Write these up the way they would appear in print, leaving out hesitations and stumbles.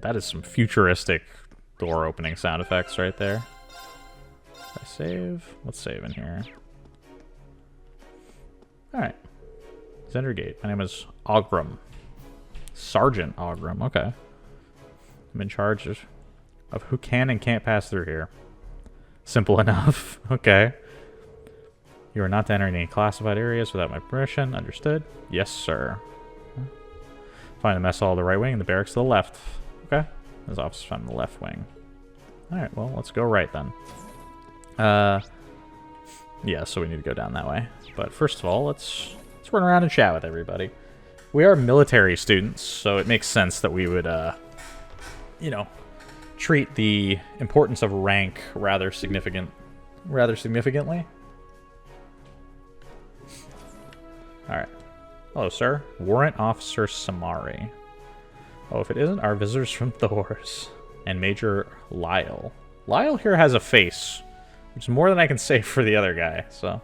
that is some futuristic door opening sound effects right there. Did I save? Let's save in here. Alright. Zendergate. My name is Ogrum. Sergeant Ogrum. Okay. I'm in charge of who can and can't pass through here. Simple enough. Okay. You are not to enter any classified areas without my permission. Understood? Yes, sir. Find the mess hall to the right wing and the barracks to the left. Okay. His office is found in the left wing. Alright, well, let's go right then. Yeah, so we need to go down that way. But first of all, let's run around and chat with everybody. We are military students, so it makes sense that we would, you know, treat the importance of rank rather significantly. Alright. Hello, sir. Warrant Officer Samari. Oh, if it isn't our visitors from Thor's. And Major Lyle. Lyle here has a face, which is more than I can say for the other guy, so.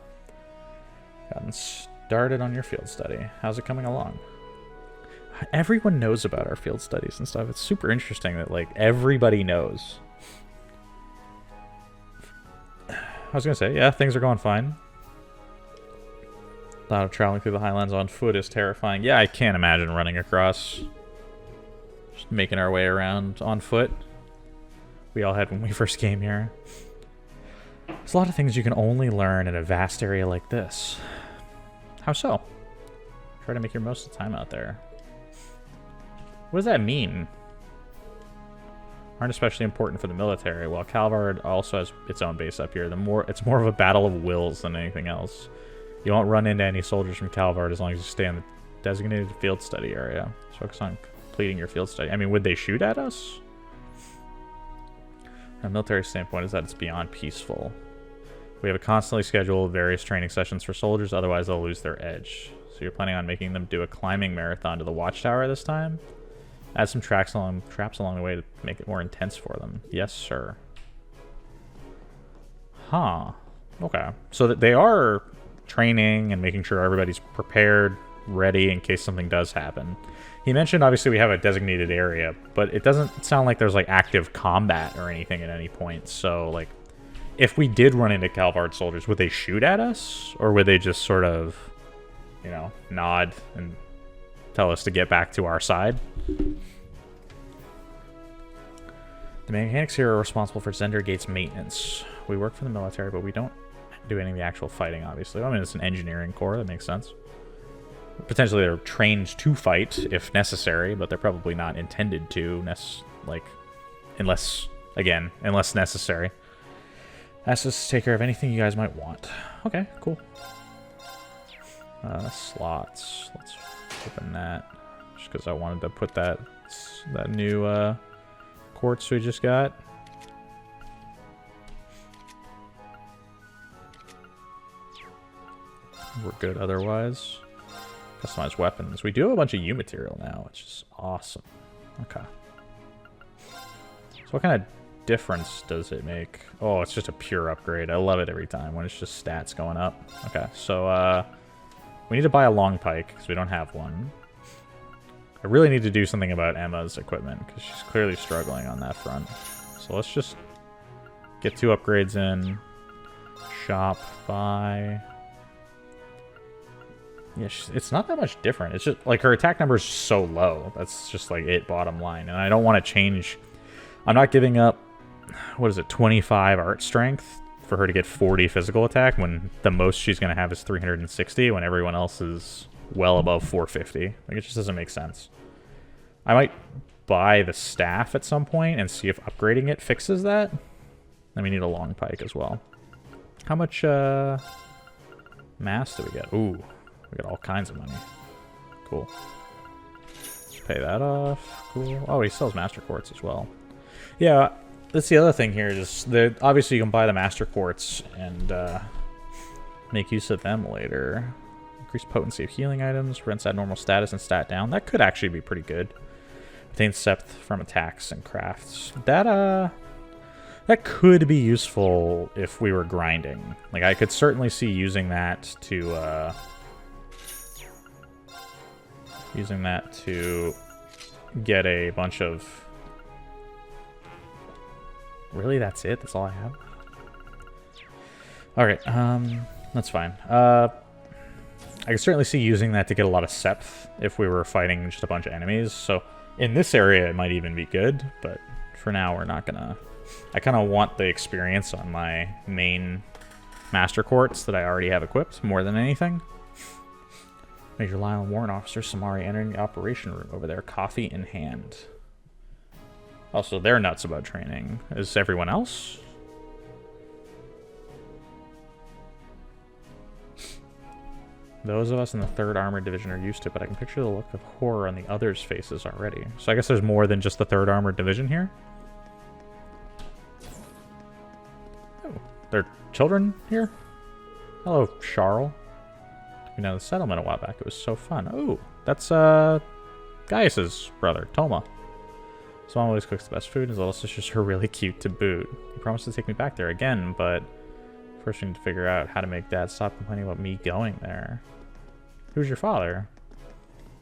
Gotten started on your field study. How's it coming along? Everyone knows about our field studies and stuff. It's super interesting that, like, everybody knows. I was gonna say, yeah, things are going fine. Thought of traveling through the Highlands on foot is terrifying. Yeah, I can't imagine running across. Just making our way around on foot. We all had when we first came here. There's a lot of things you can only learn in a vast area like this. How so? Try to make your most of the time out there. What does that mean? Aren't especially important for the military. While Calvard also has its own base up here, it's more of a battle of wills than anything else. You won't run into any soldiers from Calvard as long as you stay in the designated field study area. Just focus on completing your field study. I mean, would they shoot at us? From a military standpoint is that it's beyond peaceful. We have a constantly scheduled various training sessions for soldiers, otherwise they'll lose their edge. So you're planning on making them do a climbing marathon to the watchtower this time? Add some traps along the way to make it more intense for them. Yes, sir. Huh. Okay. So that they are training and making sure everybody's prepared, ready in case something does happen. He mentioned obviously we have a designated area, but it doesn't sound like there's like active combat or anything at any point. So like if we did run into Calvard soldiers, would they shoot at us? Or would they just sort of, you know, nod and tell us to get back to our side? The mechanics here are responsible for Zendergate's maintenance. We work for the military, but we don't do any of the actual fighting, obviously. I mean, it's an engineering corps, that makes sense. Potentially they're trained to fight if necessary, but they're probably not intended to, unless necessary. Ask us to take care of anything you guys might want. Okay, cool. Slots. Let's open that. Just because I wanted to put that new quartz we just got. We're good otherwise. Customized weapons. We do have a bunch of U material now, which is awesome. Okay. So what kind of difference does it make? Oh, it's just a pure upgrade. I love it every time when it's just stats going up. Okay, so we need to buy a long pike because we don't have one. I really need to do something about Emma's equipment because she's clearly struggling on that front. So let's just get 2 upgrades in. Shop, buy. Yeah, it's not that much different. It's just like her attack number is so low. That's just like it, bottom line. And I don't want to change. I'm not giving up, what is it, 25 art strength for her to get 40 physical attack when the most she's going to have is 360 when everyone else is well above 450. Like, it just doesn't make sense. I might buy the staff at some point and see if upgrading it fixes that. Then we need a long pike as well. How much mass do we get? Ooh. We got all kinds of money. Cool. Let's pay that off. Cool. Oh, he sells Master Quartz as well. Yeah, that's the other thing here. Just obviously you can buy the Master Quartz and make use of them later. Increase potency of healing items. Rinse at normal status and stat down. That could actually be pretty good. Obtain Sept from attacks and crafts. That could be useful if we were grinding. Like, I could certainly see using that to get a bunch of Really, that's it? That's all I have? Alright, that's fine. I can certainly see using that to get a lot of Septh if we were fighting just a bunch of enemies. So in this area, it might even be good, but for now, we're not gonna... I kind of want the experience on my main Master Quartz that I already have equipped more than anything. Major Lyle and Warrant Officer Samari entering the operation room over there, coffee in hand. Also, they're nuts about training. Is everyone else? Those of us in the 3rd Armored Division are used to it, but I can picture the look of horror on the others' faces already. So I guess there's more than just the 3rd Armored Division here? Oh, there are children here? Hello, Charles. We know the settlement a while back. It was so fun. Oh, that's Gaius's brother, Toma. His mom always cooks the best food, and his little sisters are really cute to boot. He promised to take me back there again, but first we need to figure out how to make Dad stop complaining about me going there. Who's your father?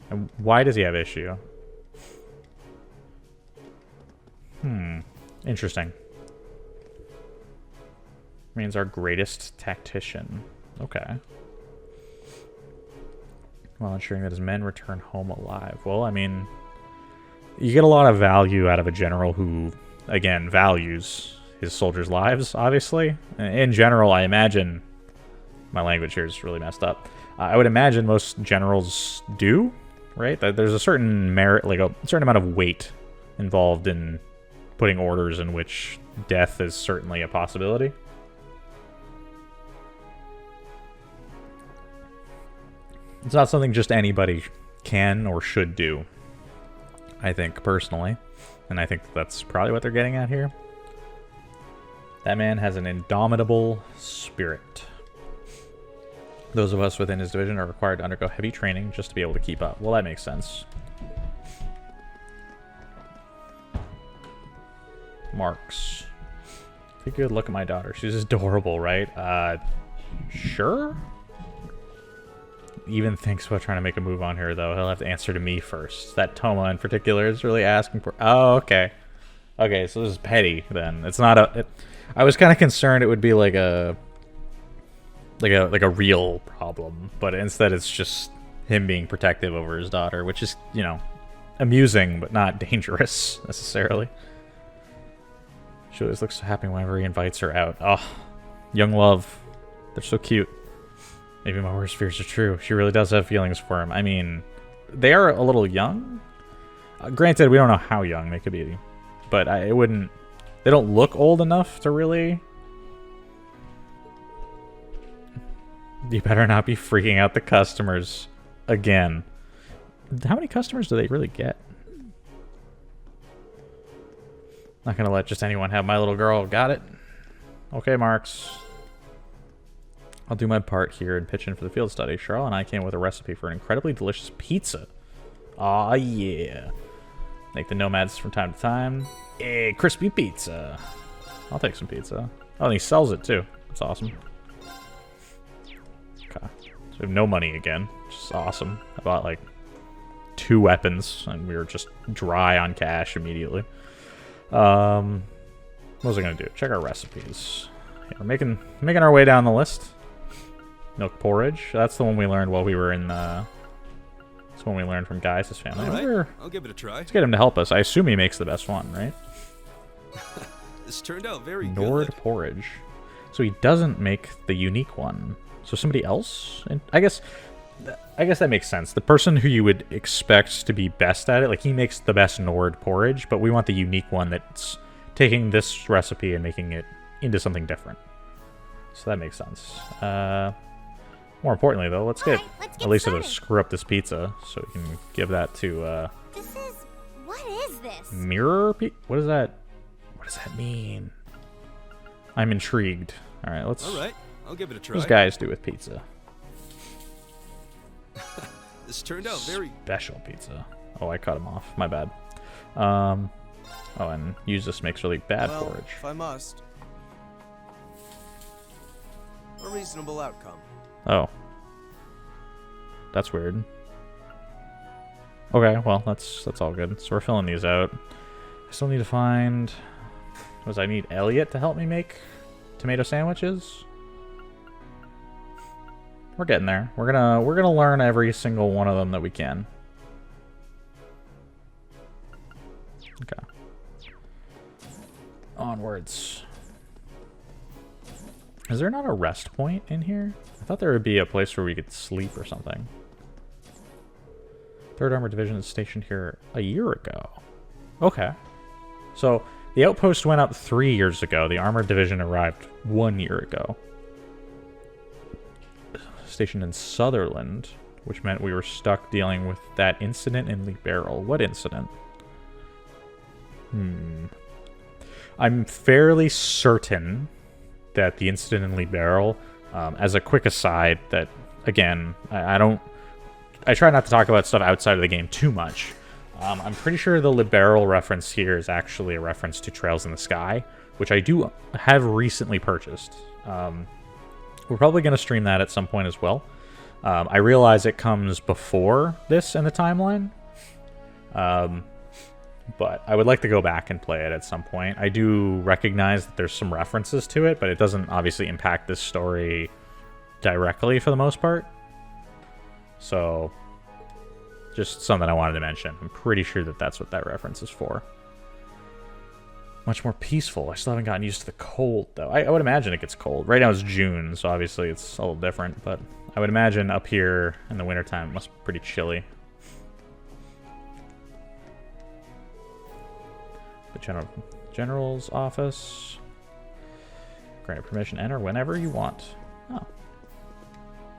And why does he have issue? Interesting. Means our greatest tactician. Okay. While ensuring that his men return home alive. Well, I mean, you get a lot of value out of a general who, again, values his soldiers' lives, obviously. In general, I imagine... My language here is really messed up. I would imagine most generals do, right? That there's a certain merit, like a certain amount of weight involved in putting orders in which death is certainly a possibility. It's not something just anybody can or should do, I think, personally. And I think that's probably what they're getting at here. That man has an indomitable spirit. Those of us within his division are required to undergo heavy training just to be able to keep up. Well, that makes sense. Marks. Take a good look at my daughter. She's adorable, right? Sure? Even thinks about trying to make a move on her, though. He'll have to answer to me first. That Toma in particular is really asking for... Oh, okay. Okay, so this is petty, then. It's not a... I was kind of concerned it would be like a... Like a real problem, but instead it's just him being protective over his daughter, which is, you know, amusing, but not dangerous, necessarily. She always looks so happy whenever he invites her out. Oh, young love. They're so cute. Maybe my worst fears are true. She really does have feelings for him. I mean, they are a little young. Granted, we don't know how young they could be, but it wouldn't... They don't look old enough to really... You better not be freaking out the customers again. How many customers do they really get? Not gonna let just anyone have my little girl. Got it? Okay, Marks. I'll do my part here and pitch in for the field study. Charlotte and I came up with a recipe for an incredibly delicious pizza. Aw, yeah. Make the nomads from time to time. Hey, crispy pizza. I'll take some pizza. Oh, and he sells it too. That's awesome. Okay. So we have no money again, which is awesome. I bought like 2 weapons and we were just dry on cash immediately. What was I gonna do? Check our recipes. Yeah, we're making our way down the list. Milk porridge. That's the one we learned while we were in that's one we learned from Gaius' family. All right, I'll give it a try. Let's get him to help us. I assume he makes the best one, right? This turned out very Nord good. porridge. So he doesn't make the unique one. So somebody else? And I guess that makes sense. The person who you would expect to be best at it, like he makes the best Nord porridge, but we want the unique one that's taking this recipe and making it into something different. So that makes sense. More importantly, though, let's get at least to screw up this pizza so we can give that to What is this? Mirror? What is that? What does that mean? I'm intrigued. All right, let's. All right, I'll give it a try. What does guys do with pizza? This turned out very Special pizza. Oh, I cut him off. My bad. Oh, and use this makes really bad porridge. If I must. A reasonable outcome. Oh. That's weird. Okay, well, that's all good. So we're filling these out. I still need to find Was I need Elliot to help me make tomato sandwiches? We're getting there. We're gonna learn every single one of them that we can. Okay. Onwards. Is there not a rest point in here? I thought there would be a place where we could sleep or something. 3rd Armored Division is stationed here a year ago. Okay. So, the outpost went up 3 years ago. The Armored Division arrived 1 year ago. Stationed in Sutherland, which meant we were stuck dealing with that incident in Lee Barrel. What incident? I'm fairly certain that the incident in Lee Barrel, as a quick aside, that, again, I try not to talk about stuff outside of the game too much. I'm pretty sure the Liberal reference here is actually a reference to Trails in the Sky, which I do have recently purchased. We're probably going to stream that at some point as well. I realize it comes before this in the timeline, but I would like to go back and play it at some point. I do recognize that there's some references to it, but it doesn't obviously impact this story directly for the most part. So, just something I wanted to mention. I'm pretty sure that that's what that reference is for. Much more peaceful. I still haven't gotten used to the cold, though. I would imagine it gets cold. Right now it's June, so obviously it's a little different, but I would imagine up here in the wintertime it must be pretty chilly. The General's office. Granted permission to enter whenever you want. Oh.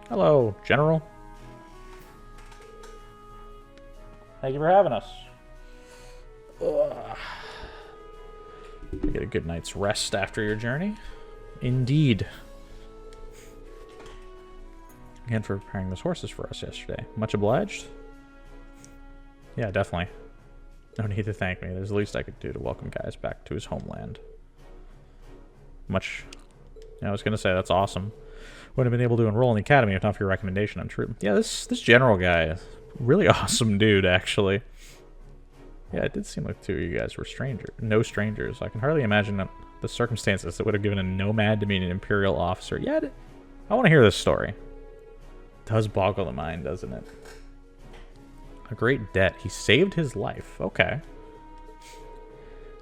Hello, General. Thank you for having us. Ugh. Get a good night's rest after your journey. Indeed. Again for preparing those horses for us yesterday. Much obliged. Yeah, definitely. No need to thank me. There's the least I could do to welcome guys back to his homeland. Much... Yeah, I was going to say, that's awesome. Wouldn't have been able to enroll in the academy if not for your recommendation. I'm true. Yeah, this general guy... Really awesome dude, actually. Yeah, it did seem like two of you guys were no strangers. I can hardly imagine the circumstances that would have given a nomad to meet an Imperial officer. Yeah, I want to hear this story. It does boggle the mind, doesn't it? A great debt. He saved his life. Okay.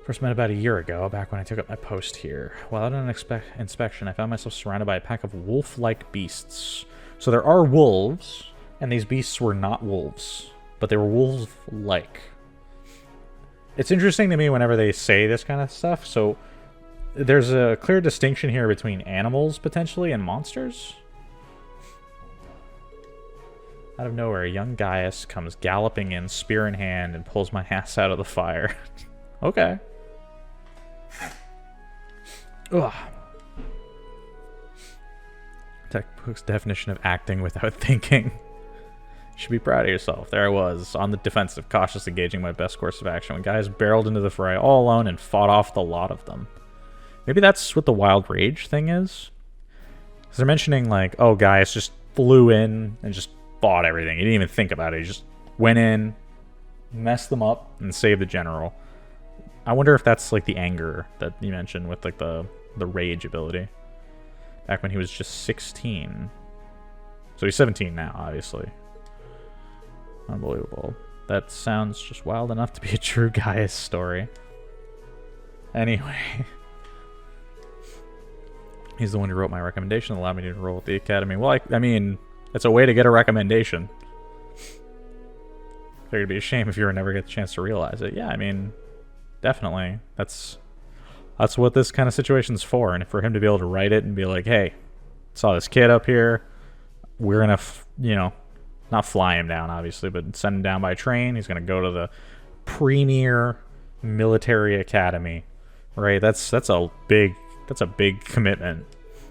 First met about a year ago, back when I took up my post here. While out on an inspection, I found myself surrounded by a pack of wolf-like beasts. So there are wolves... And these beasts were not wolves, but they were wolf-like. It's interesting to me whenever they say this kind of stuff. So there's a clear distinction here between animals, potentially, and monsters. Out of nowhere, a young Gaius comes galloping in, spear in hand, and pulls my ass out of the fire. Okay. Ugh. Textbook's definition of acting without thinking. You should be proud of yourself. There I was, on the defensive, cautiously gauging my best course of action when guys barreled into the fray all alone and fought off the lot of them. Maybe that's what the wild rage thing is? Because they're mentioning, like, oh, Gaius just flew in and just fought everything. He didn't even think about it. He just went in, messed them up, and saved the general. I wonder if that's, like, the anger that you mentioned with, like, the rage ability. Back when he was just 16. So he's 17 now, obviously. Unbelievable. That sounds just wild enough to be a true Gaius story. Anyway. He's the one who wrote my recommendation that allowed me to enroll at the academy. Well, I mean, it's a way to get a recommendation. Figured it'd be a shame if you were never get the chance to realize it. Yeah, I mean, definitely. That's what this kind of situation's for. And for him to be able to write it and be like, hey, saw this kid up here. We're gonna, you know, not fly him down, obviously, but send him down by train. He's going to go to the premier military academy, right? That's a big commitment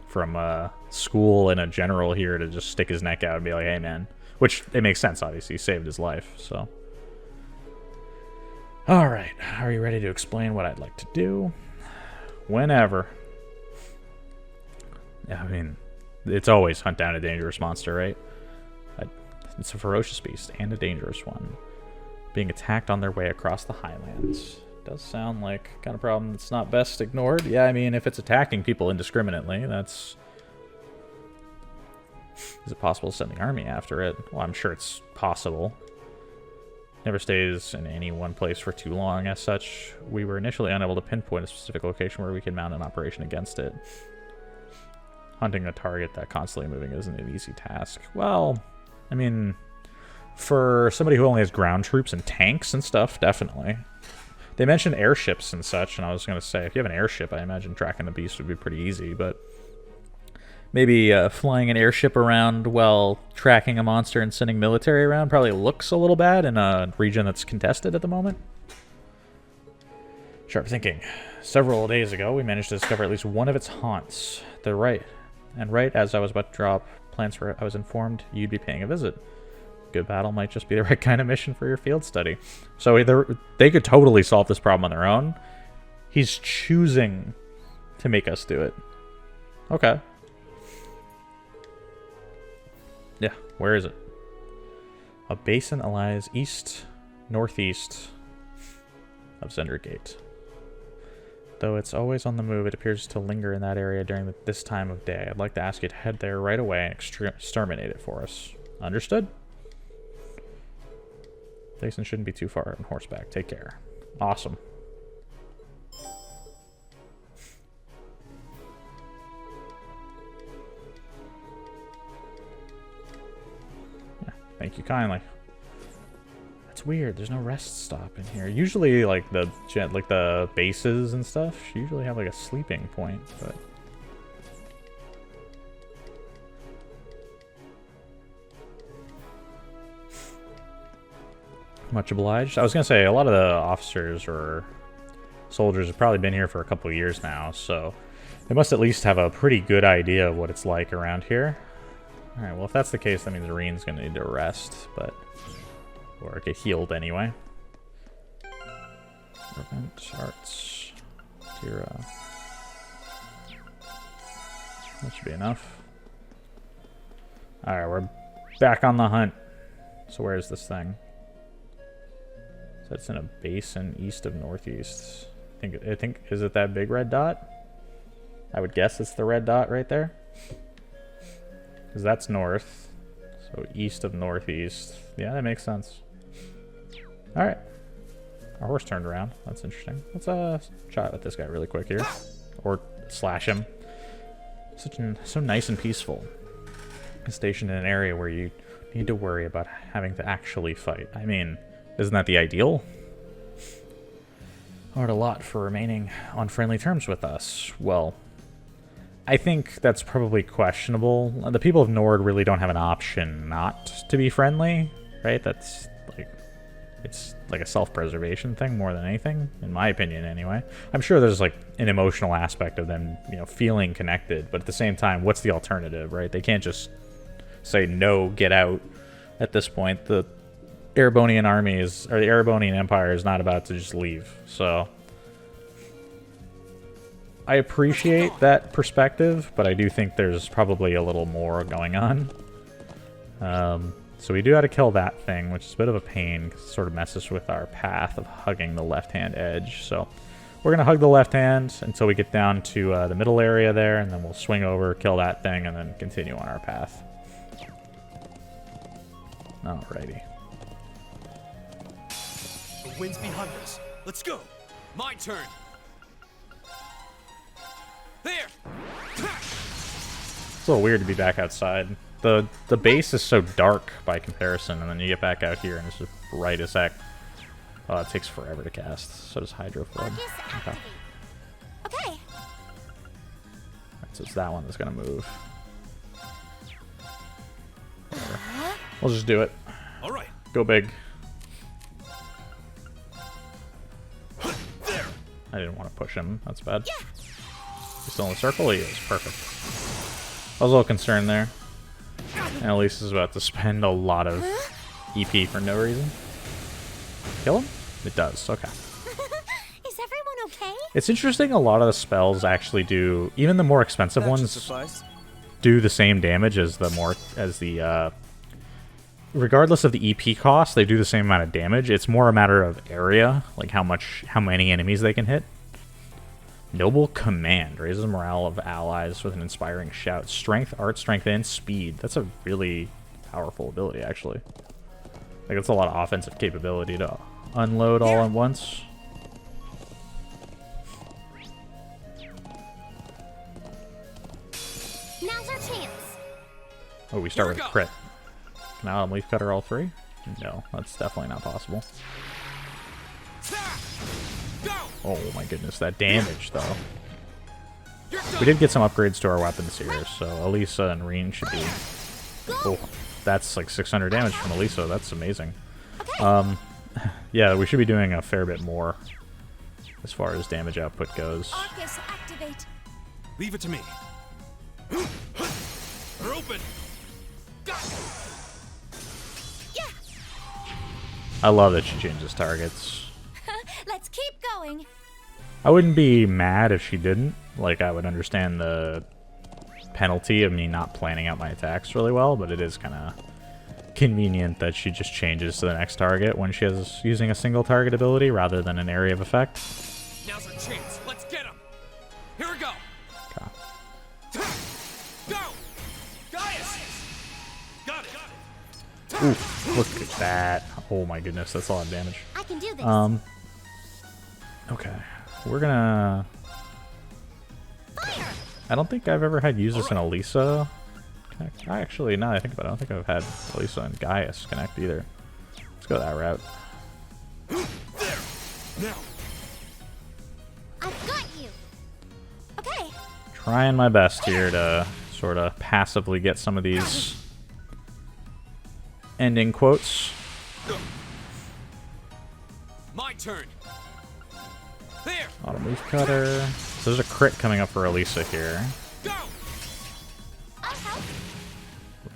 from a school and a general here to just stick his neck out and be like, hey, man. Which, it makes sense, obviously. He saved his life, so. All right. Are you ready to explain what I'd like to do? Whenever. Yeah, I mean, it's always hunt down a dangerous monster, right? It's a ferocious beast and a dangerous one, being attacked on their way across the highlands. Does sound like kind of problem that's not best ignored. Yeah, I mean, if it's attacking people indiscriminately, that's... Is it possible to send the army after it? Well, I'm sure it's possible. Never stays in any one place for too long. As such, we were initially unable to pinpoint a specific location where we could mount an operation against it. Hunting a target that constantly moving isn't an easy task. Well, I mean, for somebody who only has ground troops and tanks and stuff, definitely. They mentioned airships and such, and I was going to say, if you have an airship, I imagine tracking the beast would be pretty easy, but maybe flying an airship around while tracking a monster and sending military around probably looks a little bad in a region that's contested at the moment. Sharp thinking. Several days ago, we managed to discover at least one of its haunts. They're right. And right as I was about to drop plans for it, I was informed you'd be paying a visit. Good battle might just be the right kind of mission for your field study. So they could totally solve this problem on their own. He's choosing to make us do it. Okay. Yeah, where is it? A basin lies northeast of Zender Gate. Though it's always on the move, it appears to linger in that area during this time of day. I'd like to ask you to head there right away and exterminate it for us. Understood? Basin shouldn't be too far on horseback. Take care. Awesome. Yeah, thank you kindly. That's weird. There's no rest stop in here. Usually, like the bases and stuff, usually have like a sleeping point, but. Much obliged. I was gonna say a lot of the officers or soldiers have probably been here for a couple of years now, so they must at least have a pretty good idea of what it's like around here. All right. Well, if that's the case, that means Reen's gonna need to rest, or get healed anyway. Prevent arts. Tira. That should be enough. All right, we're back on the hunt. So where's this thing? So it's in a basin east of northeast. I think is it that big red dot? I would guess it's the red dot right there. Because that's north. So east of northeast. Yeah, that makes sense. Alright. Our horse turned around. That's interesting. Let's shot at this guy really quick here. Or slash him. So nice and peaceful. Stationed in an area where you need to worry about having to actually fight. I mean, isn't that the ideal? Hard a lot for remaining on friendly terms with us. Well, I think that's probably questionable. The people of Nord really don't have an option not to be friendly, right? That's like, it's like a self-preservation thing more than anything, in my opinion anyway. I'm sure there's like an emotional aspect of them, feeling connected, but at the same time, what's the alternative, right? They can't just say, no, get out. At this point, the Erebonian armies, or the Erebonian Empire is not about to just leave, so I appreciate that perspective, but I do think there's probably a little more going on. So we do have to kill that thing, which is a bit of a pain, because it sort of messes with our path of hugging the left-hand edge. So we're going to hug the left hand until we get down to the middle area there, and then we'll swing over, kill that thing, and then continue on our path. Alrighty. The wind's behind us. Let's go. My turn. There. It's a little weird to be back outside. The base is so dark by comparison, and then you get back out here and it's just bright as heck. Oh, it takes forever to cast. So does Hydro Flood. Okay. Okay. Alright, so it's that one that's gonna move. Whatever. We'll just do it. All right. Go big. I didn't want to push him. That's bad. He's still in the circle? He is. Perfect. I was a little concerned there. And Elise is about to spend a lot of EP for no reason. Kill him? It does. Okay. Is everyone okay? It's interesting, a lot of the spells actually do, even the more expensive That should ones, suffice. do the same damage as the regardless of the EP cost, they do the same amount of damage. It's more a matter of area, like how many enemies they can hit. Noble Command raises morale of allies with an inspiring shout. Strength, art, strength, and speed. That's a really powerful ability, actually. Like, it's a lot of offensive capability to unload all at once. Now's our chance. Oh, we start Here with we a go. crit. Can Autumn Leaf Cutter all three? No, that's definitely not possible. Go! Oh my goodness, that damage, though. You're We done. did get some upgrades to our weapons here, so Elisa and Reen should be... Oh, that's like 600 damage from Elisa. That's amazing. Yeah, we should be doing a fair bit more as far as damage output goes. Arcus, activate. Leave it to me. We're open. Yeah. I love that she changes targets. Let's keep going. I wouldn't be mad if she didn't. Like, I would understand the penalty of me not planning out my attacks really well, but it is kind of convenient that she just changes to the next target when she is using a single target ability rather than an area of effect. Now's our chance. Let's get him. Here we go. Okay. Go! Gaius! Got it. Ooh, look at that. Oh my goodness, that's a lot of damage. I can do this. Okay. We're gonna... Fire. I don't think I've ever had users in Elisa connect. I actually, now that I think about it, I don't think I've had Elisa and Gaius connect either. Let's go that route. There. Now. I've got you. Okay. Trying my best here to sort of passively get some of these ending quotes. My turn. There! Autumn Leaf Cutter. So there's a crit coming up for Elisa here. Go! I'll help.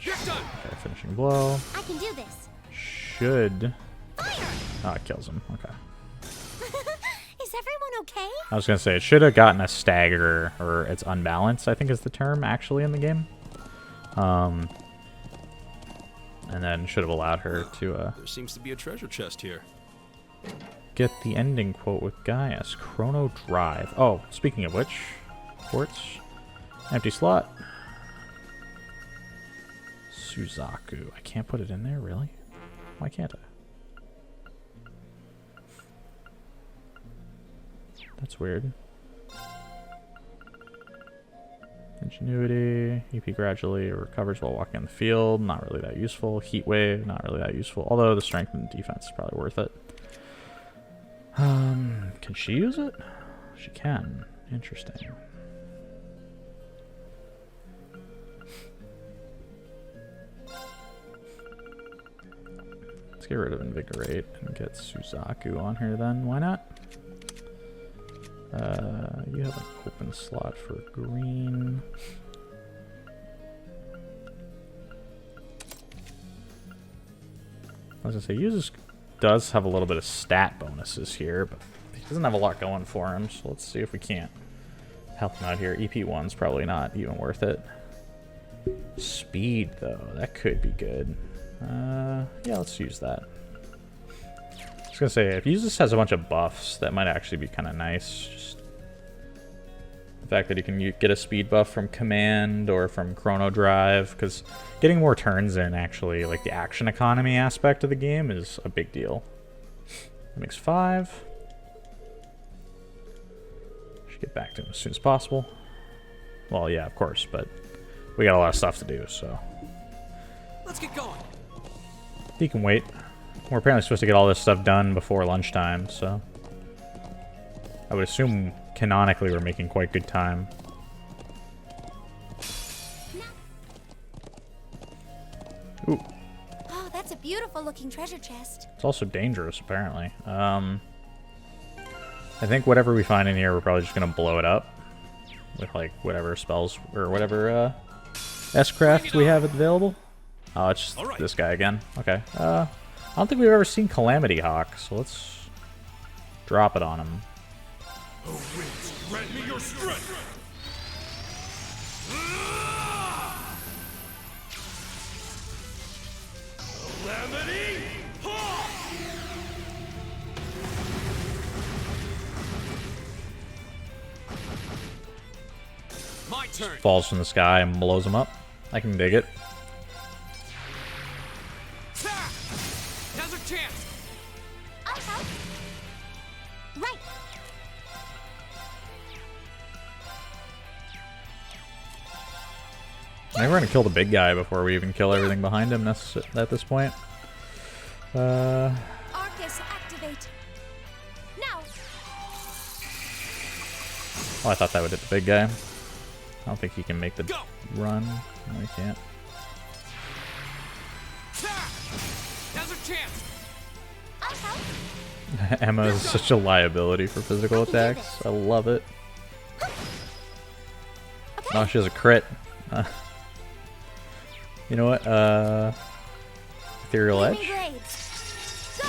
You're done! Okay, finishing blow. I can do this. Should... Fire. Oh, it kills him. Okay. Is everyone okay? I was going to say, it should have gotten a stagger, or it's unbalanced, I think is the term, actually, in the game. And then should have allowed her to There seems to be a treasure chest here. get the ending quote with Gaius. Chrono Drive. Oh, speaking of which, quartz. Empty slot. Suzaku. I can't put it in there, really? Why can't I? That's weird. Ingenuity. EP gradually recovers while walking on the field. Not really that useful. Heat wave. Not really that useful. Although the strength and defense is probably worth it. Can she use it? She can. Interesting. Let's get rid of Invigorate and get Suzaku on here then. Why not? You have an open slot for green. I was gonna say, uses does have a little bit of stat bonuses here, but he doesn't have a lot going for him, so let's see if we can't help him out here. EP1's probably not even worth it. Speed, though, that could be good. Yeah, let's use that. I was gonna say, if Usus has a bunch of buffs, that might actually be kind of nice. Just the fact that you can get a speed buff from Command or from Chrono Drive, because getting more turns in, actually, like the action economy aspect of the game is a big deal. That makes 5. Should get back to him as soon as possible. Well, yeah, of course, but we got a lot of stuff to do, so Let's get going. he can wait. We're apparently supposed to get all this stuff done before lunchtime, so I would assume canonically we're making quite good time. Ooh, Oh, that's a beautiful looking treasure chest. it's also dangerous, apparently. I think whatever we find in here, we're probably just gonna blow it up with like whatever spells or whatever S-craft we have available. Oh, it's just Alright. this guy again. Okay. I don't think we've ever seen Calamity Hawk, so let's drop it on him. Oh, winds, grant me your strength. Calamity! Ha! My turn. Falls from the sky and blows him up. I can dig it. Ha! Now's our chance. I'll help. Right. I think we're gonna kill the big guy before we even kill everything behind him at this point. Arcus, activate. Now. Oh, I thought that would hit the big guy. I don't think he can make the Go. run. No, he can't. Ha! Now's our chance. I'll help. Emma is such a liability for physical I can do attacks. this. I love it. Okay. Oh, she has a crit. You know what? Ethereal Flaming Edge? blades. Go.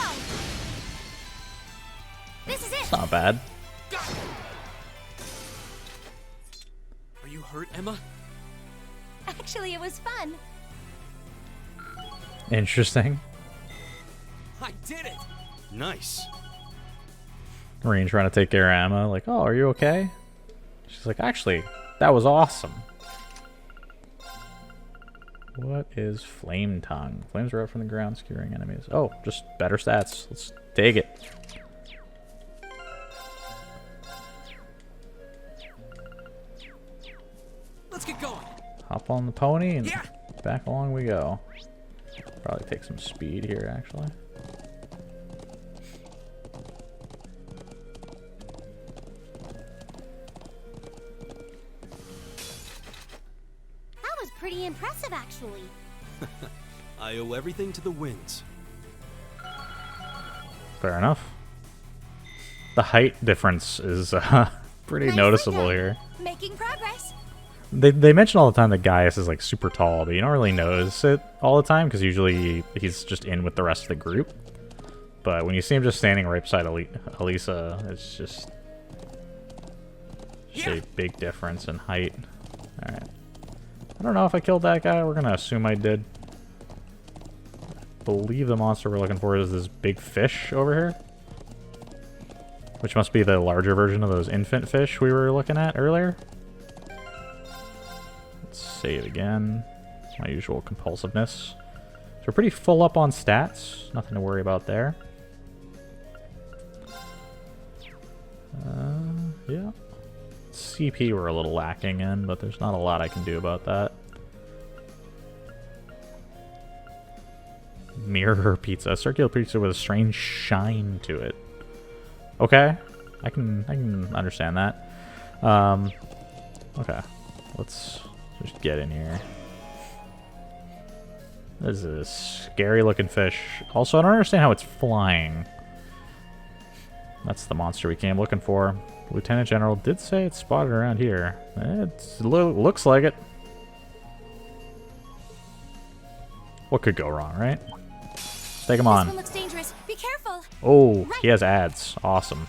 This is it. It's not bad. Are you hurt, Emma? Actually, it was fun. Interesting. I did it. Nice. Marine trying to take care of Emma. Like, oh, are you okay? She's like, actually, that was awesome. What is Flame Tongue? Flames erupt from the ground, skewering enemies. Oh, just better stats. Let's take it. Let's get going. Hop on the pony and Yeah. back along we go. Probably take some speed here, actually. That was pretty impressive, actually. I owe everything to the winds. Fair enough. The height difference is pretty Nicely noticeable done. here. Making progress. They mention all the time that Gaius is like super tall, but you don't really notice it all the time because usually he's just in with the rest of the group. But when you see him just standing right beside Elisa, it's just a big difference in height. Alright. I don't know if I killed that guy. We're gonna assume I did. I believe the monster we're looking for is this big fish over here. Which must be the larger version of those infant fish we were looking at earlier. Let's save again. My usual compulsiveness. So we're pretty full up on stats. Nothing to worry about there. Yeah. CP we're a little lacking in, but there's not a lot I can do about that. Mirror pizza. Circular pizza with a strange shine to it. Okay. I can understand that. Okay. Let's just get in here. This is a scary looking fish. Also, I don't understand how it's flying. That's the monster we came looking for. Lieutenant General did say it's spotted around here. It looks like it. What could go wrong, right? Let's take him This on. one looks dangerous. Be careful. Oh, Right. he has ads. Awesome.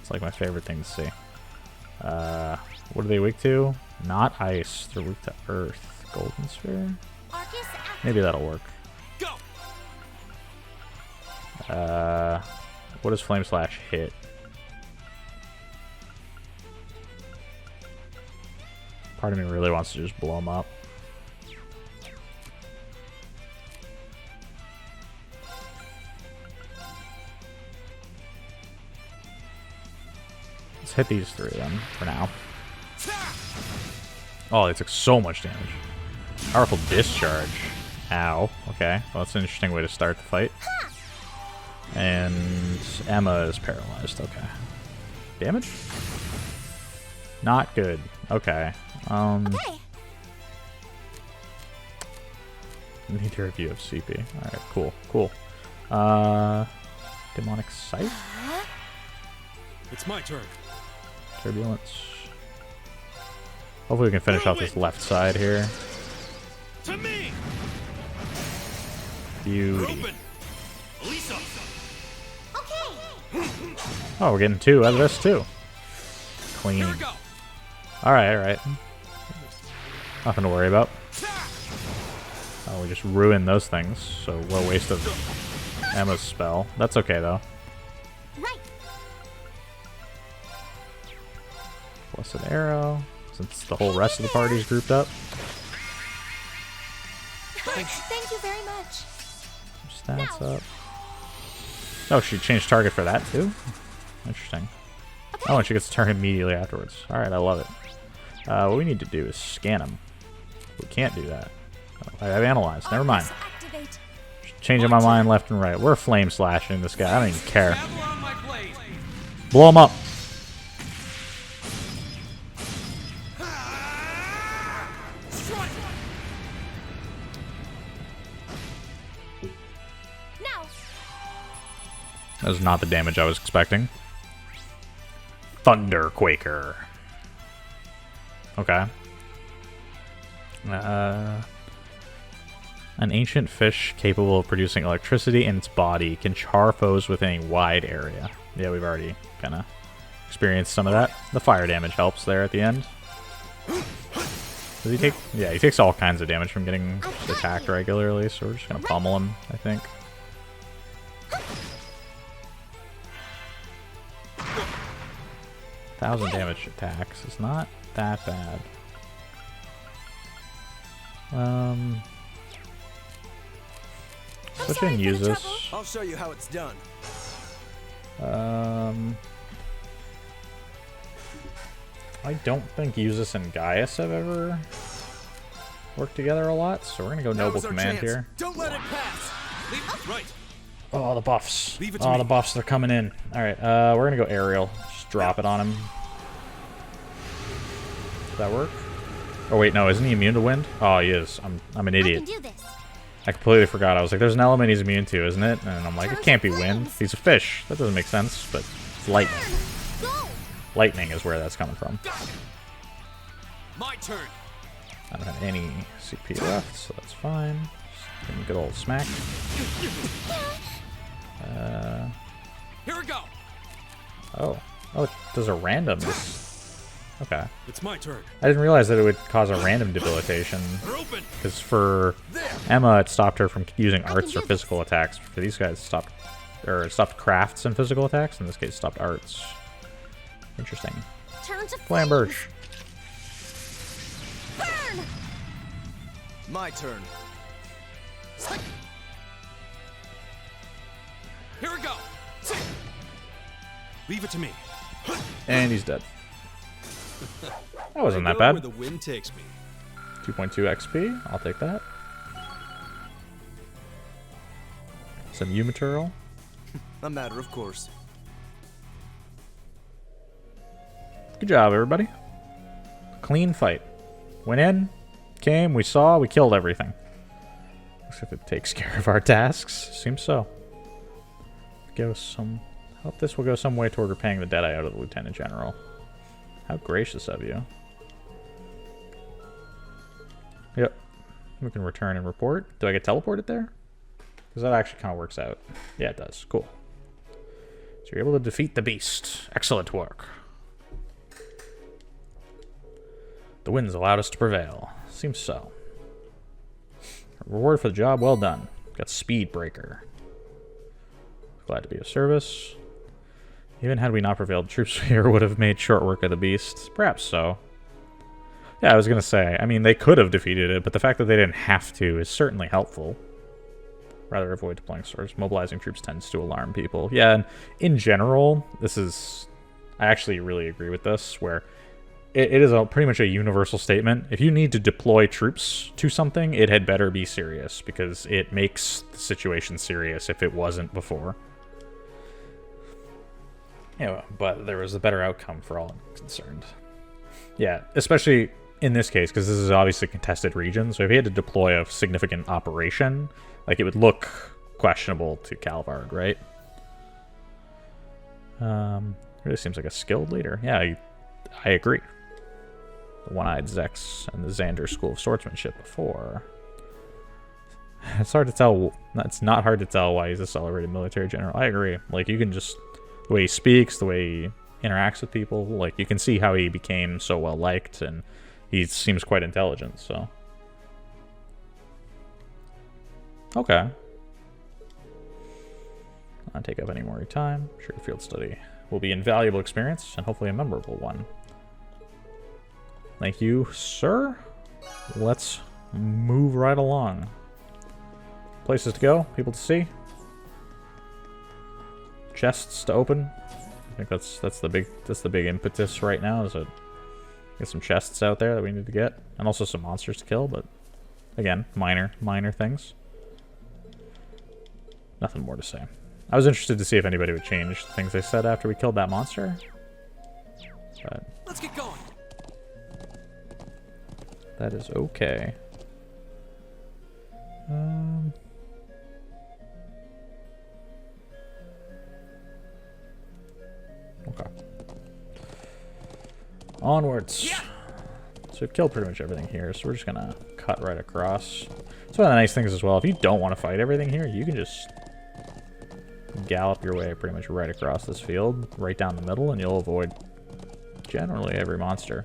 It's like my favorite thing to see. What are they weak to? Not ice. They're weak to earth. Golden sphere? Arcus, activate. Maybe that'll work. Go. What does Flame Slash hit? Part of me really wants to just blow him up. Let's hit these three then, for now. Oh, they took so much damage. Powerful discharge. Ow. Okay, well that's an interesting way to start the fight. And Emma is paralyzed. Okay. Damage? Not good. Okay. Okay. Need to review of CP. Alright, cool. Cool. Demonic Sight? It's my turn. Turbulence. Hopefully we can finish off this left side here. To me! Beauty. Open! Elisa! Okay. Oh, we're getting two out of this too. Clean. Here we go. Alright, alright. Nothing to worry about. Oh, we just ruined those things, so what a waste of Emma's spell. That's okay, though. Right. Blessed Arrow, since the whole rest of the party's grouped up. Thank you very much. Stats up. Oh, she changed target for that, too? Interesting. Oh, and she gets to turn immediately afterwards. Alright, I love it. What we need to do is scan him. We can't do that. Oh, I've analyzed. Never mind. Activate. Changing my mind left and right. We're flame slashing this guy. I don't even care. Traveler on my blade. Blow him up. Strike. Now. That was not the damage I was expecting. Thunder Quaker. Okay. An ancient fish capable of producing electricity in its body can char foes within a wide area. Yeah, we've already kind of experienced some of that. The fire damage helps there at the end. Does he take? Yeah, he takes all kinds of damage from getting attacked regularly, so we're just gonna pummel him, I think. Thousand damage attacks is not that bad. Switch in use this. I'll show you how it's done. I don't think Usus and Gaius have ever worked together a lot, so we're gonna go Noble Command here. Don't let it pass. Leave it right. Oh, the buffs. Leave it to Oh, me. the buffs, they're coming in. Alright, we're gonna go Aerial. Just drop it on him. Does that work? Oh wait, no, isn't he immune to wind? Oh, he is. I'm an I idiot. can do this. I completely forgot. I was like, there's an element he's immune to, isn't it? And I'm like, it can't be wind. He's a fish. That doesn't make sense, but it's lightning. Go. Lightning is where that's coming from. My turn. I don't have any CP left, so that's fine. Just give him a good old smack. Here we go. Oh, it does a random. Okay. It's my turn. I didn't realize that it would cause a random debilitation. They're open. Because for Emma, it stopped her from using can arts or do this. physical attacks. For these guys, it stopped crafts and physical attacks. In this case, it stopped arts. Interesting. Turn to Flamberge. burn. My turn. Here we go. Leave it to me. And he's dead. That wasn't I that go bad. Where the wind takes me. 2.2 XP. I'll take that. Some U material. A matter of course. Good job, everybody. Clean fight. Went in, came, we saw, we killed everything. Looks like it takes care of our tasks. Seems so. Hope this will go some way toward repaying the debt I owe to the Lieutenant General. How gracious of you. Yep. We can return and report. Do I get teleported there? Because that actually kind of works out. Yeah, it does. Cool. So you're able to defeat the beast. Excellent work. The winds allowed us to prevail. Seems so. Reward for the job well done. Got Speed Breaker. Glad to be of service. Even had we not prevailed, troops here would have made short work of the beast. Perhaps so. Yeah, I was going to say, I mean, they could have defeated it, but the fact that they didn't have to is certainly helpful. Rather avoid deploying swords. Mobilizing troops tends to alarm people. Yeah, and in general, this is... I actually really agree with this, where it is pretty much a universal statement. If you need to deploy troops to something, it had better be serious, because it makes the situation serious if it wasn't before. Yeah, but there was a better outcome for all concerned. Yeah, especially in this case, because this is obviously a contested region, so if he had to deploy a significant operation, like, it would look questionable to Calvard, right? Really seems like a skilled leader. Yeah, I agree. The One-Eyed Zex and the Xander School of Swordsmanship before. It's hard to tell. It's not hard to tell why he's a celebrated military general. I agree. Like, you can just... The way he speaks, the way he interacts with people, like, you can see how he became so well liked, and he seems quite intelligent, so. Okay. Not take up any more of your time. Sure, your field study will be invaluable experience and hopefully a memorable one. Thank you, sir. Let's move right along. Places to go, people to see, chests to open. I think that's the big impetus right now. Is to get some chests out there that we need to get, and also some monsters to kill. But again, minor things. Nothing more to say. I was interested to see if anybody would change things they said after we killed that monster. But Let's get going. that is okay. Okay. Onwards. Yeah. So we've killed pretty much everything here, so we're just gonna cut right across. It's one of the nice things as well. If you don't want to fight everything here, you can just gallop your way pretty much right across this field, right down the middle, and you'll avoid generally every monster.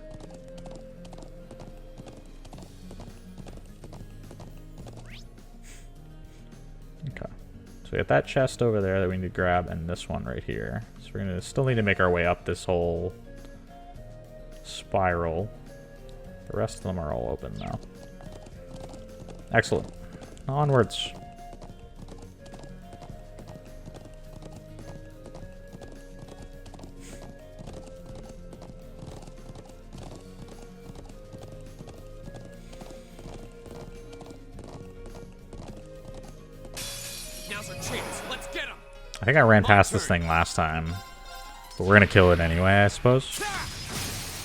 Okay. So we got that chest over there that we need to grab, and this one right here. So we're gonna still need to make our way up this whole spiral. The rest of them are all open now. Excellent. Onwards. Now's our chance. Let's get him. I think I ran past this thing last time, but we're gonna kill it anyway, I suppose.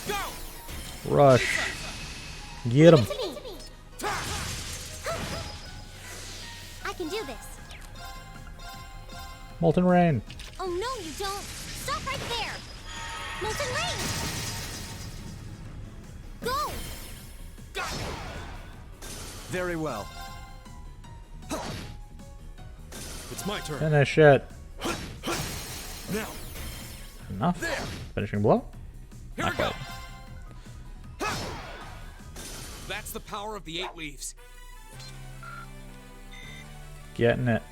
Go. Rush. Get him. To me. I can do this. Molten Rain. Oh no, you don't. Stop right there. Molten Rain. Go. Very well. It's my turn. Finish it. Now. Enough. Finishing blow. Here Not we go. quite. That's the power of the 8 leaves. Getting it.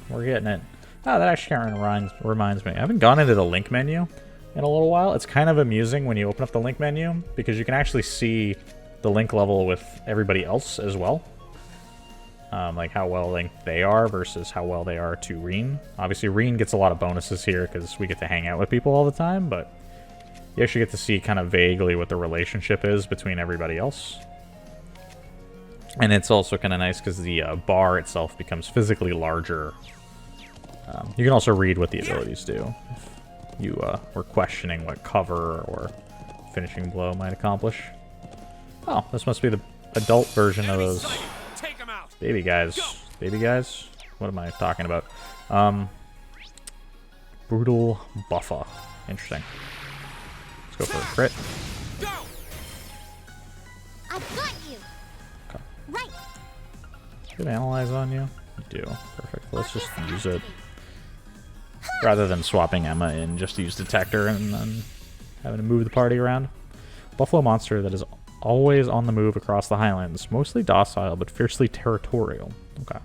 We're getting it. Oh, that actually kind of reminds me. I haven't gone into the link menu in a little while. It's kind of amusing when you open up the link menu because you can actually see the link level with everybody else as well. Like how well linked they are versus how well they are to Reen. Obviously, Reen gets a lot of bonuses here because we get to hang out with people all the time, but you actually get to see kind of vaguely what the relationship is between everybody else. And it's also kind of nice because the bar itself becomes physically larger. You can also read what the abilities do. If you were questioning what cover or finishing blow might accomplish. Oh, this must be the adult version of Enemy those sighted. Take him out. baby guys. Go. Baby guys? What am I talking about? Brutal Buffa. Interesting. Let's go for a crit. Go. I've got you. Okay. Right. Good analyze on you. You do. Perfect. Let's just use it. Rather than swapping Emma in, just use Detector and then having to move the party around. Buffalo monster that is always on the move across the highlands. Mostly docile, but fiercely territorial. Okay.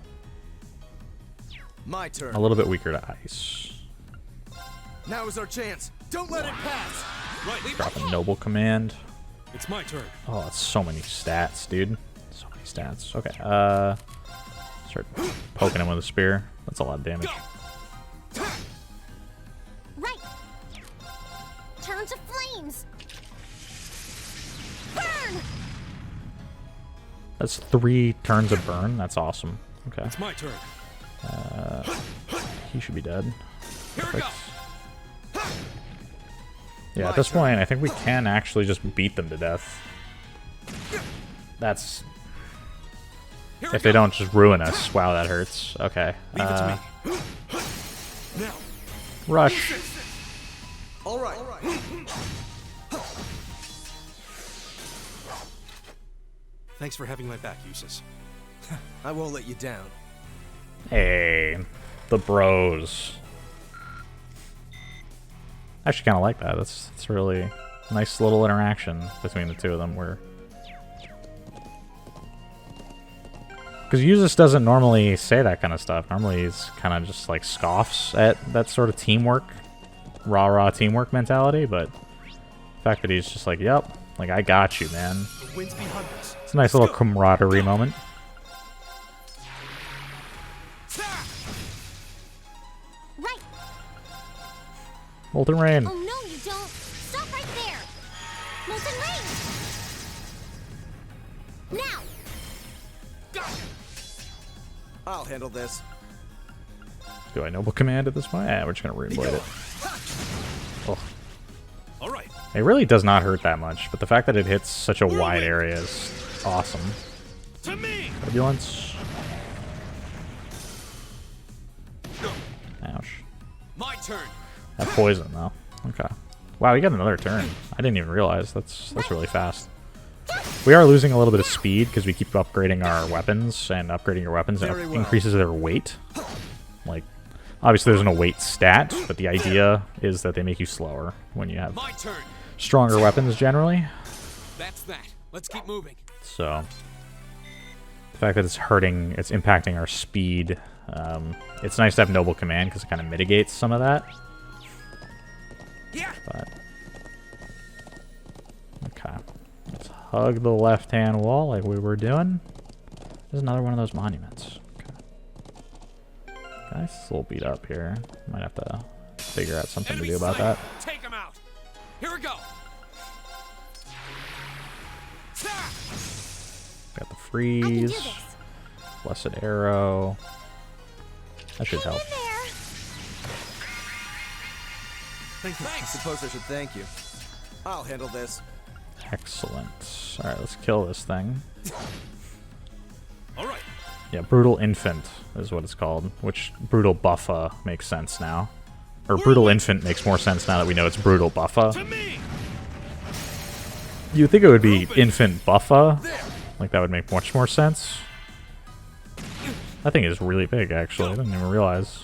My turn. A little bit weaker to ice. Now is our chance. Don't let it pass. Right. Drop a noble command. It's my turn. Oh, that's so many stats, dude. So many stats. Okay, start poking him with a spear. That's a lot of damage. Right. Turn to flames. Burn. That's 3 turns of burn. That's awesome. Okay, It's my turn. he should be dead. Here we go. Yeah, at this point, I think we can actually just beat them to death. That's... Here we If they go. don't just ruin us. Wow, that hurts. Okay. Leave it to me. Now. Rush. All right. Thanks for having my back, Eustace. I won't let you down. Hey, the bros. I actually kind of like that. That's really nice little interaction between the two of them. Where Because Usus doesn't normally say that kind of stuff. Normally he's kind of just like scoffs at that sort of teamwork, rah-rah teamwork mentality, but the fact that he's just like, yep, like I got you, man. The wind's behind us. It's a nice little camaraderie moment. Right. Molten Rain. Oh no, you don't. Stop right there. Molten Rain. Now. I'll handle this. Do I Noble Command at this point? Yeah, we're just going to Runeblade it. Oh. All right. It really does not hurt that much, but the fact that it hits such a wide area is awesome. To me. Turbulence. Ouch. My turn. That poison, though. Okay. Wow, we got another turn. I didn't even realize. That's really fast. We are losing a little bit of speed because we keep upgrading our weapons, and upgrading your weapons increases their weight. Like, obviously there's no weight stat, but the idea is that they make you slower when you have My turn. stronger weapons generally. That's that. Let's keep moving. So, the fact that it's hurting, it's impacting our speed. It's nice to have Noble Command because it kind of mitigates some of that. Yeah. But okay, let's hug the left-hand wall like we were doing. There's another one of those monuments. Okay. Guys, it's a little beat up here. Might have to figure out something to do about that. Take him out. Here we go. Got the I can do freeze, this. blessed arrow. That should help. In there. Thank you. I Thanks. suppose I should thank you. I'll handle this. Excellent. All right, let's kill this thing. All right. Yeah, Brutal Infant is what it's called, which Brutal Buffa makes sense now. Or Brutal Infant makes more sense now that we know it's Brutal Buffa. To me. You'd think it would be Infant Buffa. Like, that would make much more sense. That thing is really big, actually. I didn't even realize.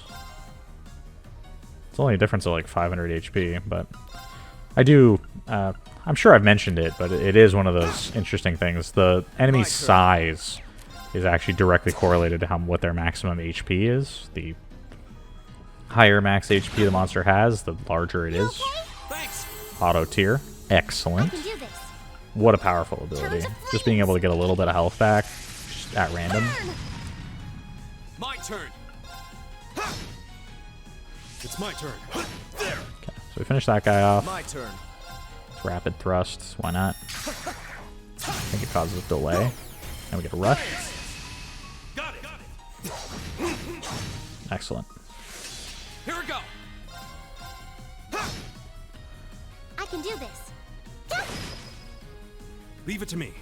It's only a difference of like 500 HP, but I do... I'm sure I've mentioned it, but it is one of those interesting things. The enemy's size is actually directly correlated to what their maximum HP is. The higher max HP the monster has, the larger it is. Thanks. Auto tier. I Excellent. can do this. What a powerful ability. Just being able to get a little bit of health back just at random. My turn. It's my turn. There. Okay, so we finish that guy off. My turn. Rapid thrust. Why not? I think it causes a delay. And we get a rush. Got it. Excellent. Here we go. I can do this. Leave it to me.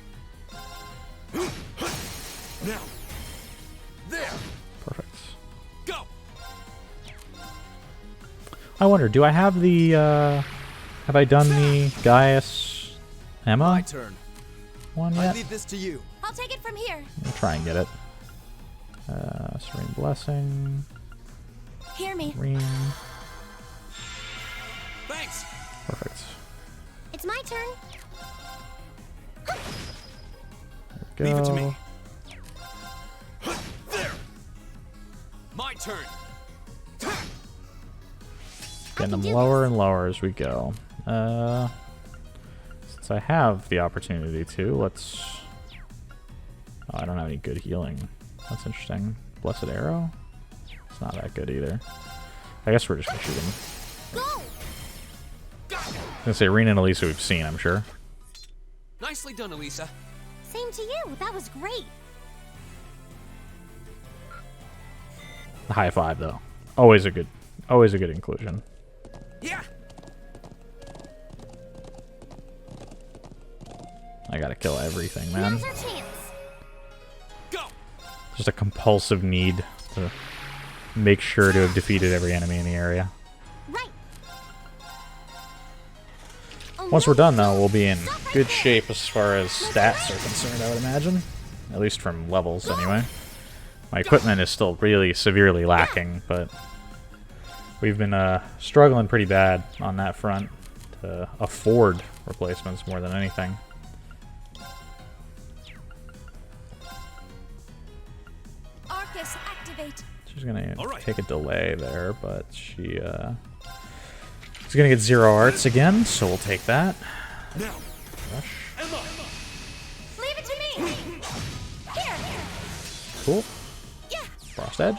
Now. There. Perfect. Go. I wonder, do I have the, have I done the Gaius My Emma turn. one I yet? leave this to you. I'll take it from here. Let me try and get it. Serene Blessing. Hear me. Serene. Thanks. Perfect. It's my turn. There we Leave it to go. me. My turn. Getting them can do lower this. and lower as we go. Since I have the opportunity to, let's... Oh, I don't have any good healing. That's interesting. Blessed Arrow? It's not that good either. I guess we're just gonna shoot him. Go. I'm gonna say Rena and Elisa we've seen, I'm sure. Nicely done, Elisa. Same to you. That was great. High five though. Always a good inclusion. Yeah. I gotta kill everything, man. Now's our chance. Go. Just a compulsive need to make sure to have defeated every enemy in the area. Right. Oh, Once no, we're done you though, don't. we'll be in Stop right good there. shape as far as stats are concerned, I would imagine. At least from levels, anyway. My equipment is still really severely lacking, but we've been struggling pretty bad on that front to afford replacements more than anything. She's gonna All right. take a delay there, but she's gonna get 0 arts again, so we'll take that. Now, Rush. Emma. Leave it to me. Here. Cool. Yeah. Frost Edge.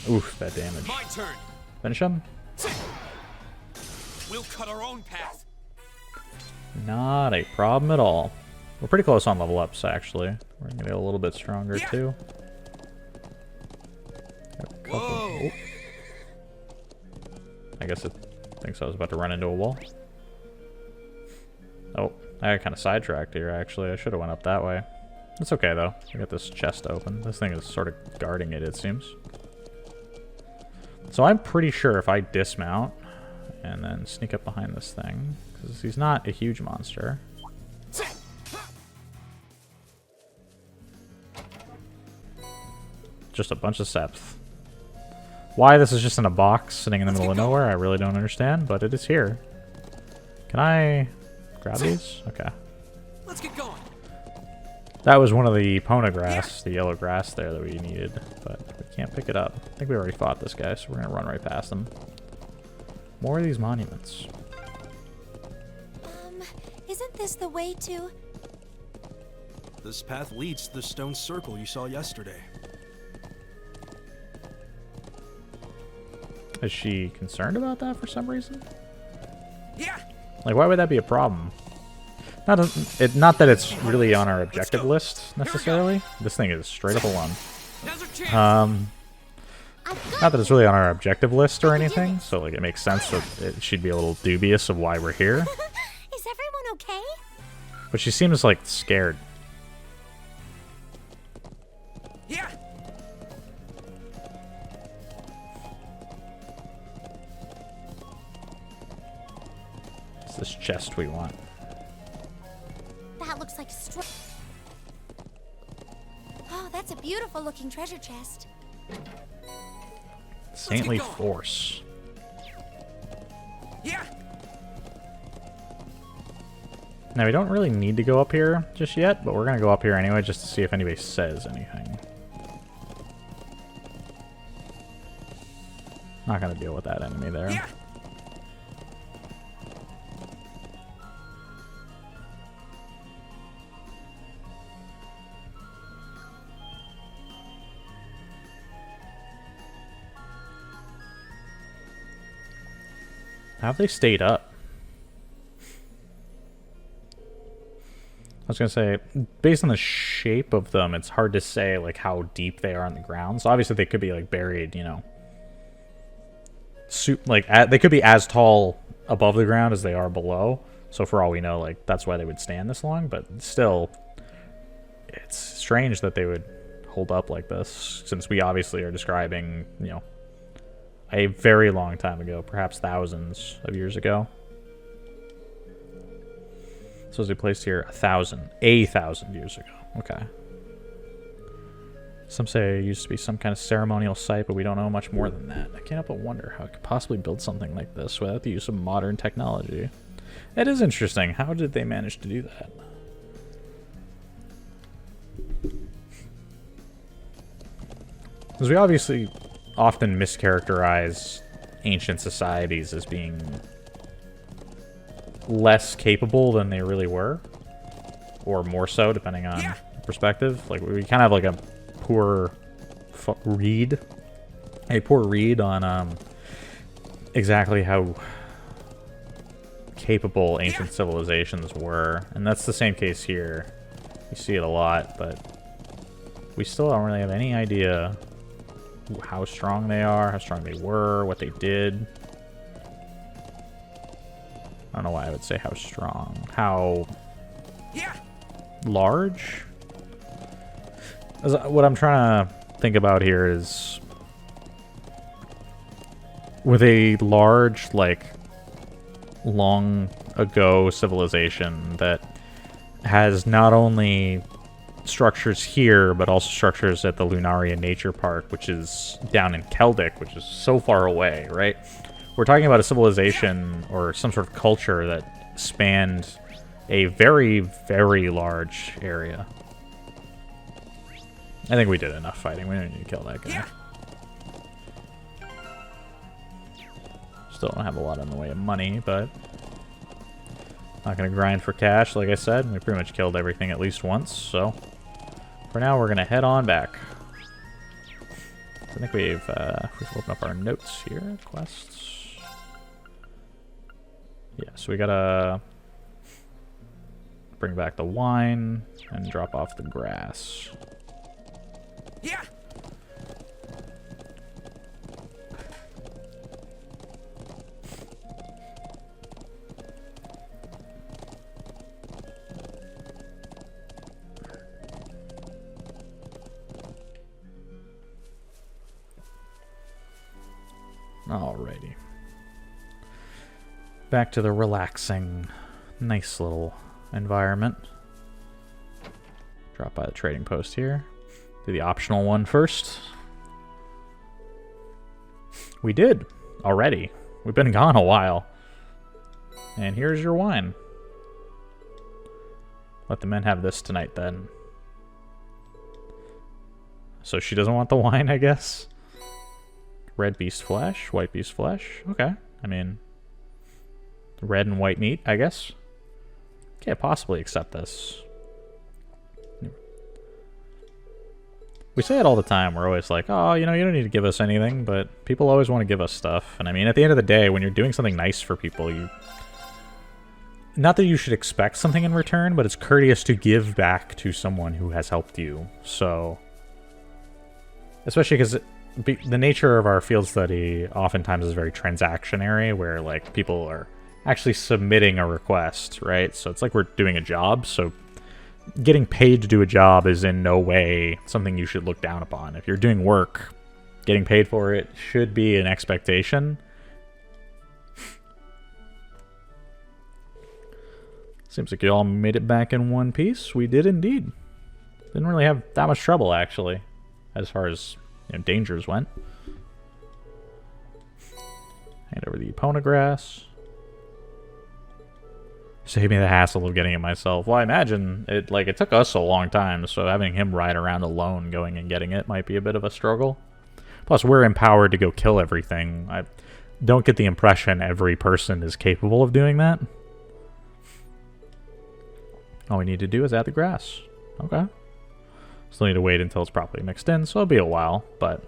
Oof, that damage. My turn. Finish him. We'll cut our own path. Not a problem at all. We're pretty close on level ups, actually. We're gonna get a little bit stronger, Yeah. too. Got a couple- Whoa. oh. I guess it thinks I was about to run into a wall. Oh, I got kind of sidetracked here, actually. I should have went up that way. It's okay, though. I got this chest open. This thing is sort of guarding it, it seems. So I'm pretty sure if I dismount and then sneak up behind this thing, because he's not a huge monster. Just a bunch of Septh. Why this is just in a box sitting in the middle of nowhere, I really don't understand, but it is here. Can I grab these? Okay. Let's get going. That was one of the Pona grass, the yellow grass there that we needed, but we can't pick it up. I think we already fought this guy, so we're gonna run right past him. More of these monuments. Isn't this the way to... This path leads to the stone circle you saw yesterday. Is she concerned about that for some reason? Yeah. Like, why would that be a problem? Not that it's really on our objective list, necessarily. This thing is straight up a 1. Now's our chance. I've got Not that it's really on our objective list or anything, so like it makes sense that she'd be a little dubious of why we're here. Is everyone okay? But she seems like scared. Yeah. It's this chest we want. That looks like Oh, that's a beautiful looking treasure chest. Saintly going. Force. Yeah. Now, we don't really need to go up here just yet, but we're going to go up here anyway just to see if anybody says anything. Not going to deal with that enemy there. Yeah. How have they stayed up? I was gonna say, based on the shape of them, it's hard to say like how deep they are on the ground. So obviously they could be like buried, you know, they could be as tall above the ground as they are below. So for all we know, like that's why they would stand this long. But still, it's strange that they would hold up like this, since we obviously are describing, you know, a very long time ago, perhaps thousands of years ago. So as we placed here, 1,000 years ago. Okay. Some say it used to be some kind of ceremonial site, but we don't know much more than that. I can't help but wonder how I could possibly build something like this without the use of modern technology. It is interesting. How did they manage to do that? Because we obviously often mischaracterize ancient societies as being less capable than they really were, or more so, depending on perspective. Like we kind of have like a poor read on exactly how capable ancient civilizations were, and that's the same case here. You see it a lot, but we still don't really have any idea how strong they are, how strong they were, what they did. I don't know why I would say how strong. How large? What I'm trying to think about here is, with a large, like, long ago civilization that has not only structures here, but also structures at the Lunaria Nature Park, which is down in Keldic, which is so far away, right? We're talking about a civilization or some sort of culture that spanned a very, very large area. I think we did enough fighting. We don't need to kill that guy. Yeah. Still don't have a lot in the way of money, but not gonna grind for cash, like I said. We pretty much killed everything at least once, so for now we're gonna head on back. I think we've opened up our notes here. Quests. Yeah, so we gotta bring back the wine and drop off the grass. Yeah. Alrighty. Back to the relaxing, nice little environment. Drop by the trading post here. Do the optional one first. We did already. We've been gone a while. And here's your wine. Let the men have this tonight then. So she doesn't want the wine, I guess. Red beast flesh, white beast flesh. Okay. I mean, red and white meat, I guess. Can't possibly accept this. We say it all the time. We're always like, oh, you know, you don't need to give us anything, but people always want to give us stuff. And I mean, at the end of the day, when you're doing something nice for people, you... Not that you should expect something in return, but it's courteous to give back to someone who has helped you. So, especially because the nature of our field study oftentimes is very transactionary, where like people are actually submitting a request, right? So it's like we're doing a job, so getting paid to do a job is in no way something you should look down upon. If you're doing work, getting paid for it should be an expectation. Seems like you all made it back in one piece. We did indeed. Didn't really have that much trouble, actually, as far as, you know, dangers went. Hand over the Epona grass. Save me the hassle of getting it myself. Well, I imagine it took us a long time, so having him ride around alone going and getting it might be a bit of a struggle. Plus, we're empowered to go kill everything. I don't get the impression every person is capable of doing that. All we need to do is add the grass. Okay. Still need to wait until it's properly mixed in, so it'll be a while, but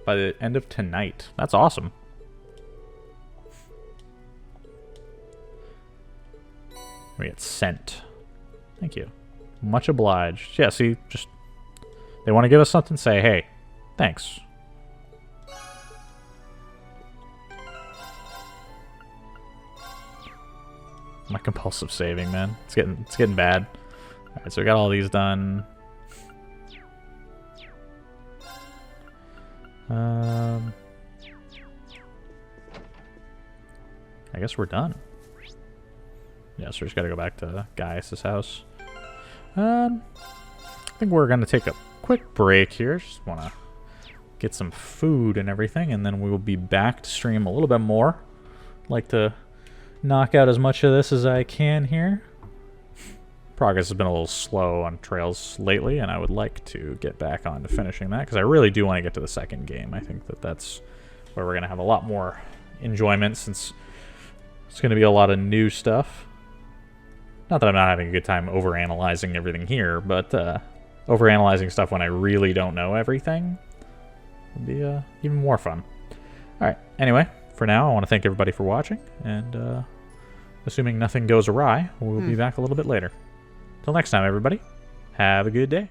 by the end of tonight. That's awesome. We get scent. Thank you. Much obliged. Yeah, see, just... They want to give us something, say, hey, thanks. My compulsive saving, man. It's getting bad. Alright, so we got all these done. I guess we're done. Yeah, so we just gotta go back to Gaius' house. I think we're gonna take a quick break here. Just wanna get some food and everything, and then we will be back to stream a little bit more. Like to knock out as much of this as I can here. Progress has been a little slow on Trails lately, and I would like to get back on to finishing that, because I really do want to get to the second game. I think that's where we're going to have a lot more enjoyment, since it's going to be a lot of new stuff. Not that I'm not having a good time overanalyzing everything here, but overanalyzing stuff when I really don't know everything would be even more fun. Alright, anyway, for now, I want to thank everybody for watching, and assuming nothing goes awry, we'll be back a little bit later. Till next time, everybody, have a good day.